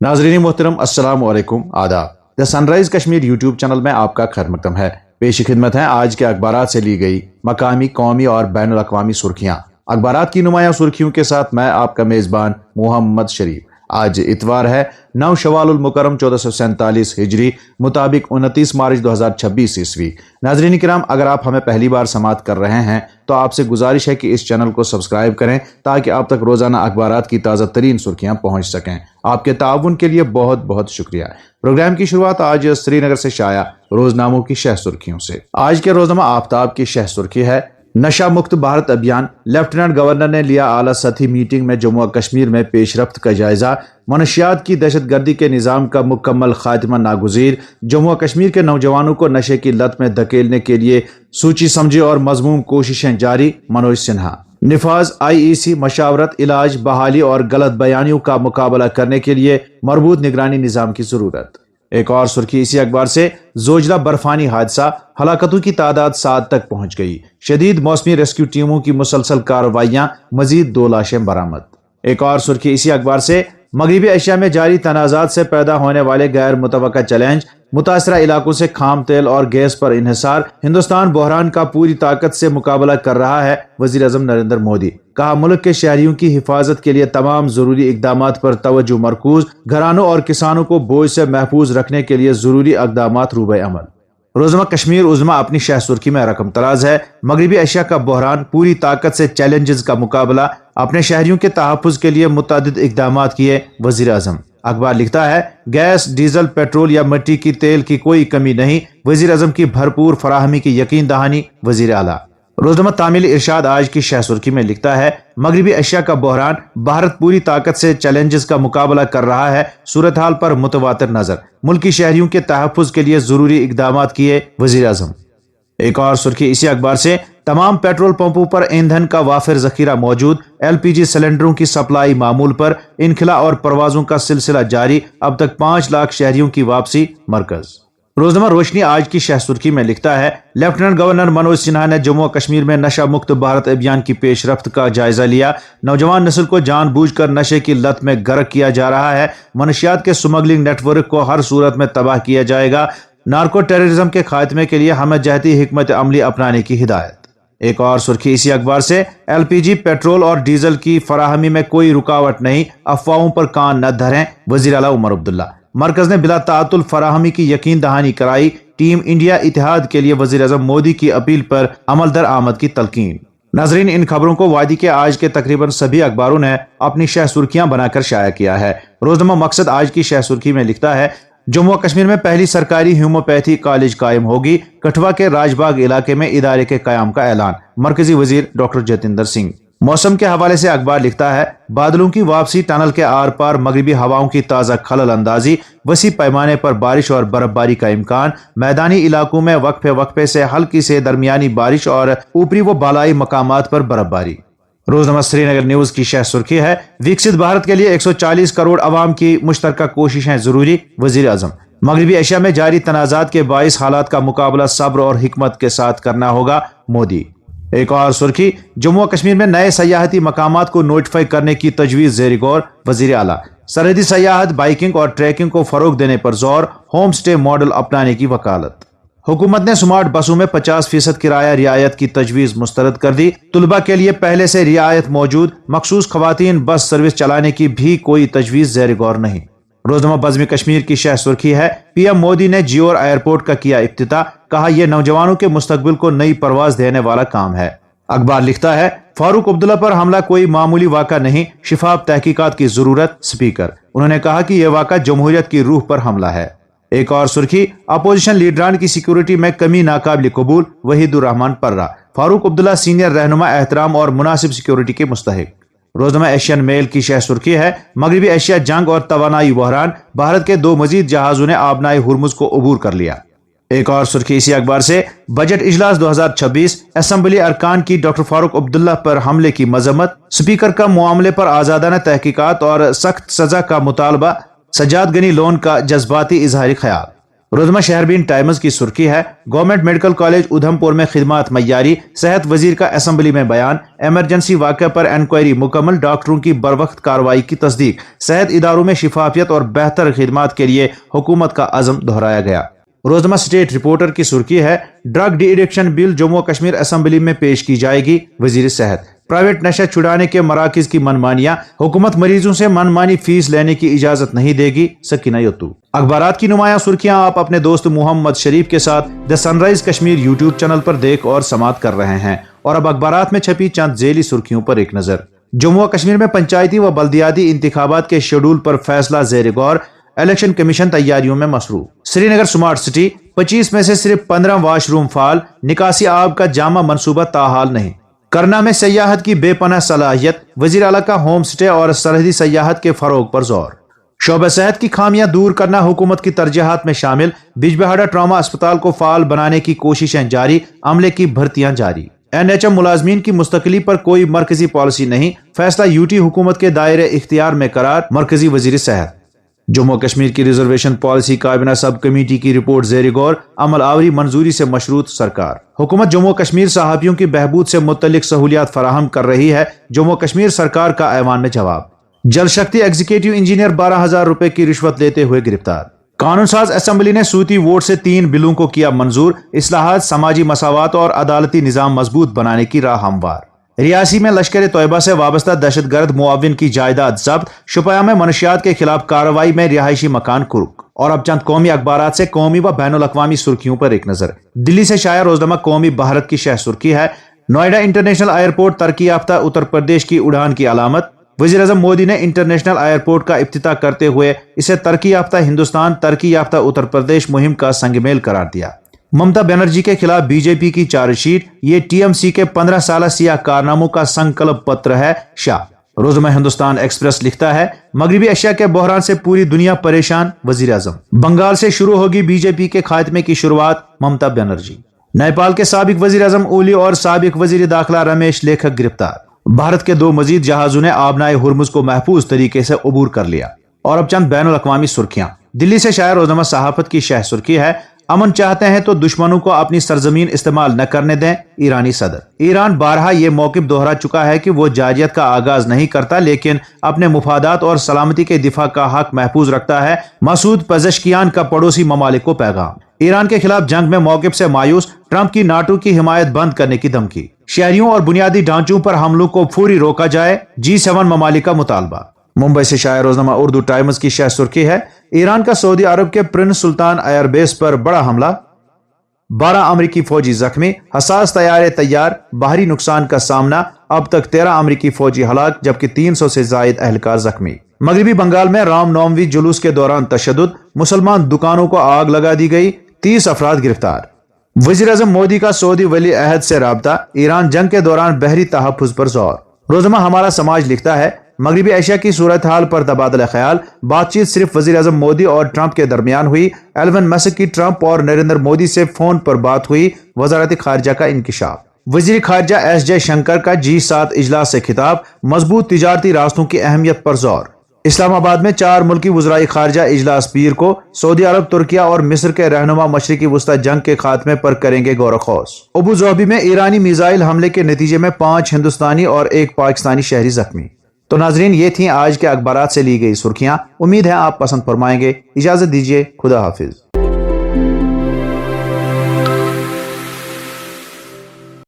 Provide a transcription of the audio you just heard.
नाजरीन मोहतरम अस्सलाम वालेकुम आदाब। The sunrise Kashmir YouTube channel में आपका खैर मकदम है। पेश खिदमत है आज के अखबारात से ली गई मकामी, कौमी और बैनुल अक़वामी सुर्खियाँ। अखबारात की नुमाया सुर्खियों के साथ मैं आपका मेज़बान मोहम्मद शरीफ। आज इतवार है 9 शवालुल मुकर्रम 1447 हिजरी मुताबिक 29 मार्च 2026 ईस्वी। नाज़रीन किराम, अगर आप हमें पहली बार समाअत कर रहे हैं तो आपसे गुजारिश है कि इस चैनल को सब्सक्राइब करें ताकि आप तक रोजाना अखबारात की ताज़ा तरीन सुर्खियां पहुंच सकें। आपके ताउन के लिए बहुत बहुत शुक्रिया। प्रोग्राम की शुरुआत आज श्रीनगर से शाया रोजनामों की शह सुर्खियों से। आज के रोजनामा आफ्ताब की शह सुर्खी है, नशा मुक्त भारत अभियान। लेफ्टिनेंट गवर्नर ने लिया आला सतही मीटिंग में जम्मू कश्मीर में पेशरफ्त का जायजा। मनशियात की दहशत गर्दी के निज़ाम का मुकम्मल खात्मा नागुज़ीर। जम्मू कश्मीर के नौजवानों को नशे की लत में धकेलने के लिए सूची समझे और मजमूम कोशिशें जारी। मनोज सिन्हा। निफाज IEC मशावरत, इलाज, बहाली और गलत बयानियों का मुकाबला करने के लिए मरबूत निगरानी निज़ाम की ज़रूरत। एक और सुर्खी इसी अखबार से, जोजिला बर्फानी हादसा, हलाकतों की तादाद 7 तक पहुंच गई। शदीद मौसमी रेस्क्यू टीमों की मुसलसल कार्रवाइयां, मजीद 2 लाशें बरामद। एक और सुर्खी इसी अखबार से, मगरबी एशिया में जारी तनाज़ात से पैदा होने वाले गैर मुतवक्का चैलेंज, मुतासरा इलाकों से खाम तेल और गैस पर इन्हिसार। हिंदुस्तान बहरान का पूरी ताकत से मुकाबला कर रहा है। वज़ीर आज़म नरेंद्र मोदी। कहा, मुल्क के शहरियों की हिफाजत के लिए तमाम जरूरी इकदामात पर तवज्जो मरकूज। घरानों और किसानों को बोझ से महफूज रखने के लिए जरूरी इकदामात रूबे अमल। रोजमा कश्मीर उज़्मा अपनी शह सुर्खी में रकम तराज है, मगरबी एशिया का बहरान, पूरी ताकत से चैलेंजेस का मुकाबला, अपने शहरियों के तहफ़्फ़ुज़ के लिए मुतअद्दिद इक़दामात किए वज़ीर आज़म। अखबार लिखता है, गैस, डीजल, पेट्रोल या मिट्टी की तेल की कोई कमी नहीं, वज़ीर आज़म की भरपूर फराहमी की यकीन दहानी वज़ीर आला। रोजनामा तामील इरशाद आज की शह सुर्खी में लिखता है, मगरबी एशिया का बहरान, भारत पूरी ताकत से चैलेंजेस का मुकाबला कर रहा है, सूरत हाल पर मुतवातिर नजर, मुल्की शहरियों के तहफ़्फ़ुज़ के लिए जरूरी इक़दामात किए वज़ीर आज़म। एक और सुर्खी इसी अखबार से, तमाम पेट्रोल पंपों पर ईंधन का वाफिर जखीरा मौजूद, LPG सिलेंडरों की सप्लाई मामूल पर, इनखला और परवाजों का सिलसिला जारी, अब तक 5 लाख शहरियों की वापसी मरकज। रोजनामा रोशनी आज की शह सुर्खी में लिखता है, लेफ्टिनेंट गवर्नर मनोज सिन्हा ने जम्मू कश्मीर में नशा मुक्त भारत अभियान की पेशरफ्त का जायजा लिया। नौजवान नस्ल को जानबूझकर नशे की लत में गर्क किया जा रहा है। मनशियात के स्मगलिंग नेटवर्क को हर सूरत में तबाह किया जाएगा। नार्को टेररिज्म के खात्मे के लिए हमें जहती हिकमत अमली अपनाने की हिदायत। एक और सुर्खी इसी अखबार से, LPG, पेट्रोल और डीजल की फराहमी में कोई रुकावट नहीं, अफवाहों पर कान न धरें, वज़ीर आला उमर अब्दुल्ला। मरकज ने बिला तातुल फराहमी की यकीन दहानी कराई। टीम इंडिया इतिहाद के लिए वज़ीर आज़म मोदी की अपील पर अमल दर आमद की तलकीन। नाजरीन, इन खबरों को वादी के आज के तकरीबन सभी अखबारों ने अपनी शह सुर्खियां बनाकर शाया किया है। रोजनामा मकसद आज की शह सुर्खी में लिखता है, जम्मू कश्मीर में पहली सरकारी होम्योपैथी कॉलेज कायम होगी। कठवा के राजबाग इलाके में इदारे के कयाम का ऐलान, मरकजी वजीर डॉक्टर जितेंद्र सिंह। मौसम के हवाले से अखबार लिखता है, बादलों की वापसी, टनल के आर पार मगरबी हवाओं की ताज़ा खलल अंदाजी, वसी पैमाने पर बारिश और बर्फबारी का इम्कान। मैदानी इलाकों में वक्फे वक्फे से हल्की से दरमियानी बारिश और ऊपरी व बालाई मकामात पर बर्फबारी। रोजनामा श्रीनगर न्यूज की शह सुर्खी है, विकसित भारत के लिए 140 करोड़ अवाम की मुश्तरका कोशिशें जरूरी, वजीर आज़म। मगरबी एशिया में जारी तनाज़ात के बाइस हालात का मुकाबला सब्र और हिकमत के साथ करना होगा, मोदी। एक और सुर्खी, जम्मू कश्मीर में नए सयाहती मकामात को नोटिफाई करने की तजवीज़ ज़ेर गौर, वज़ीर आला। सरहदी सयाहत, बाइकिंग और ट्रैकिंग को फरोग देने पर जोर, होम स्टे मॉडल अपनाने की वकालत। हुकूमत ने स्मार्ट बसों में 50% किराया रियायत की तजवीज़ मुस्तरद कर दी। तुलबा के लिए पहले से रियायत मौजूद, मखसूस खवातीन बस सर्विस चलाने की भी कोई तजवीज़ ज़ेर गौर नहीं। रोजनामा बज़्म कश्मीर की शह सुर्खी है, PM मोदी ने जियोर एयरपोर्ट का किया इफ्तिताह, कहा यह नौजवानों के मुस्तकबिल को नई परवाज देने वाला काम है। अखबार लिखता है, फारूक अब्दुल्ला पर हमला कोई मामूली वाक़ा नहीं, शिफाफ तहकीकात की जरूरत, स्पीकर। उन्होंने कहा कि यह वाक़ा जमहूरियत की रूह पर हमला है। एक और सुर्खी, अपोजिशन लीडरान की सिक्योरिटी में कमी नाकाबिल कबूल, वहीदुर रहमान पर्रा। फारूक अब्दुल्ला सीनियर रहनुमा एहतराम और मुनासिब सिक्योरिटी के मुस्तहिक। रोजनामा एशियन मेल की शह सुर्खी है, मगरबी एशिया जंग और तवानाई बहरान, भारत के 2 मजीद जहाजों ने आबनाई हुर्मुज को अबूर कर लिया। एक और सुर्खी इसी अखबार से, बजट इजलास 2026, असेंबली अरकान की डॉक्टर फारूक अब्दुल्ला पर हमले की मजम्मत, स्पीकर का मामले पर आजादाना तहकीकात और सख्त सजा का मुतालबा, सजाद गनी लोन का जज्बाती इजहारी ख्याल। रोजमा शहरबीन टाइम्स की सुर्खी है, गवर्नमेंट मेडिकल कॉलेज उधमपुर में खिदमात मय्यारी, सेहत वजीर का असम्बली में बयान, एमरजेंसी वाक़े पर इंक्वायरी मुकम्मल, डॉक्टरों की बरवक्त कार्रवाई की तस्दीक, सेहत इदारों में शिफाफियत और बेहतर खिदमात के लिए हुकूमत का अज़म दोहराया गया। रोजमा स्टेट रिपोर्टर की सुर्खी है, drug de addiction bill Jammu Kashmir assembly में पेश की जाएगी, वजीर सेहत। प्राइवेट नशा छुड़ाने के मराकज की मनमानियां, हुकूमत मरीजों से मनमानी फीस लेने की इजाजत नहीं देगी, सकीना यत्तू। अखबारात की नुमाया सुर्खियां आप अपने दोस्त मोहम्मद शरीफ के साथ the sunrise Kashmir YouTube channel पर देख और समात कर रहे हैं। और अब अखबारात में छपी चंद झेली सुर्खियों पर एक नजर। जम्मू कश्मीर में पंचायती व बल्दियाती इंतखाबात के शेड्यूल पर फैसला जेर गौर, इलेक्शन कमीशन तैयारियों में मसरूफ। श्रीनगर स्मार्ट सिटी, 25 में से सिर्फ 15 वाशरूम फाल, निकासी आब का जामा मनसूबा ताहाल नहीं। करना में सयाहत की बेपनाह सलाहियत, वजीर आला का होम स्टे और सरहदी सयाहत के फरोग पर जोर। शोबे सेहत की खामियां दूर करना हुकूमत की तरजीहात में शामिल, बिजबेहाड़ा ट्रामा अस्पताल को फाल बनाने की कोशिशें जारी, अमले की भर्तियां जारी। NHM मुलाजमीन की मुस्तकिली पर कोई मरकजी पॉलिसी नहीं, फैसला यूटी हुकूमत के दायरे इख्तियार में करार, मरकजी वजीर सेहत। जम्मू कश्मीर की रिजर्वेशन पॉलिसी काबीना सब कमेटी की रिपोर्ट जेर गौर, अमल आवरी मंजूरी से मशरूत सरकार। हुकूमत जम्मू कश्मीर सहाफियों की बहबूद से मुतल्लिक सहूलियात फराहम कर रही है, जम्मू कश्मीर सरकार का ऐवान में जवाब। जल शक्ति एग्जीक्यूटिव इंजीनियर 12,000 रुपए की रिश्वत लेते हुए गिरफ्तार। कानून साज असम्बली ने सूती वोट से 3 बिलों को किया मंजूर, इस्लाहात, समाजी मसावात और अदालती निजाम मजबूत बनाने की राह हमवार। रियासी में लश्कर तोयबा से वाबस्ता दहशतगर्द मुआविन की जायदाद जब्त, शुपया में मनशियात के खिलाफ कार्रवाई में रिहायशी मकान कुर्क। और अब चंद कौमी अखबारात से कौमी व बैनुल अक़वामी सुर्खियों पर एक नजर। दिल्ली से शाया रोजनामा कौमी भारत की शह सुर्खी है, नोएडा इंटरनेशनल एयरपोर्ट तरक्की याफ्ता उत्तर प्रदेश की उड़ान की अलामत। वज़ीर-ए-आज़म मोदी ने इंटरनेशनल एयरपोर्ट का इफ्तिताह करते हुए इसे तरक्की याफ्ता हिंदुस्तान, तरक्की याफ्ता उत्तर प्रदेश मुहिम का संगमेल करार दिया। ममता बनर्जी के खिलाफ बीजेपी की चार्जशीट, ये टीएमसी के 15 साल सियाह कारनामों का संकल्प पत्र है, शाह। रोज़नामा हिंदुस्तान एक्सप्रेस लिखता है, मगरबी एशिया के बहरान से पूरी दुनिया परेशान, वज़ीर-ए-आज़म। बंगाल से शुरू होगी बीजेपी के खात्मे की शुरुआत, ममता बनर्जी। नेपाल के साबिक वज़ीर-ए-आज़म ओली और साबिक वज़ीर दाखिला रमेश लेखक गिरफ्तार। भारत के 2 मजीद जहाजों ने आबनाए हुर्मुज को महफूज तरीके से अबूर कर लिया। और अब चंद बैनुल अक़वामी सुर्खियां। दिल्ली से शाया रोज़नामा सहाफत की शह सुर्खी है, अमन चाहते हैं तो दुश्मनों को अपनी सरजमीन इस्तेमाल न करने दें, ईरानी सदर। ईरान बारहा ये मौक़िफ़ दोहरा चुका है कि वो जारियत का आगाज नहीं करता, लेकिन अपने मुफादात और सलामती के दिफा का हक महफूज रखता है। मसूद पेज़ेश्कियान का पड़ोसी ममालिक को पैगाम। ईरान के खिलाफ जंग में मौक़िफ़ से मायूस, ट्रंप की नाटो की हिमायत बंद करने की धमकी। शहरियों और बुनियादी ढांचों पर हमलों को फौरी रोका जाए, G7 ममालिक का मुतालबा। मुंबई से शाया रोज़नामा उर्दू टाइम्स की शह सुर्खी है, ईरान का सऊदी अरब के प्रिंस सुल्तान एयरबेस पर बड़ा हमला, 12 अमरीकी फौजी जख्मी, हसास तैयारे तैयार, बाहरी नुकसान का सामना, अब तक 13 अमरीकी फौजी हलाक जबकि 300 से जायद अहलकार जख्मी। मगरबी बंगाल में रामनवमी जुलूस के दौरान तशद्दुद, मुसलमान दुकानों को आग लगा दी गई, 30 अफराद गिरफ्तार। वज़ीर-ए-आज़म मोदी का सऊदी वली अहद से राबता, ईरान जंग के दौरान बहरी तहफ़्फ़ुज़ पर जोर। रोज़नामा हमारा समाज लिखता है, मगरबी एशिया की सूरत हाल पर तबादला ख्याल, बातचीत सिर्फ वज़ीर-ए-आज़म मोदी और ट्रंप के दरमियान हुई। एल्वन मस्क की ट्रंप और नरेंद्र मोदी से फोन पर बात हुई, वज़ारत खारजा का इंकिशाफ। वज़ीर खारजा एस जयशंकर का G7 इजलास से खिताब, मजबूत तिजारती रास्तों की अहमियत पर जोर। इस्लामाबाद में 4 मुल्की वज़राए खारजा इजलास पीर को, सऊदी अरब, तुर्किया और मिस्र के रहनुमा मशरिकी वस्ता जंग के खात्मे पर करेंगे गौर खौस। अबू ज़ोबी में ईरानी मिसाइल हमले के नतीजे में 5 हिंदुस्तानी और 1 पाकिस्तानी शहरी जख्मी। तो नाजरीन, ये थी आज के अखबारात से ली गई सुर्खियां। उम्मीद है आप पसंद फरमाएंगे। इजाजत दीजिए, खुदा हाफिज।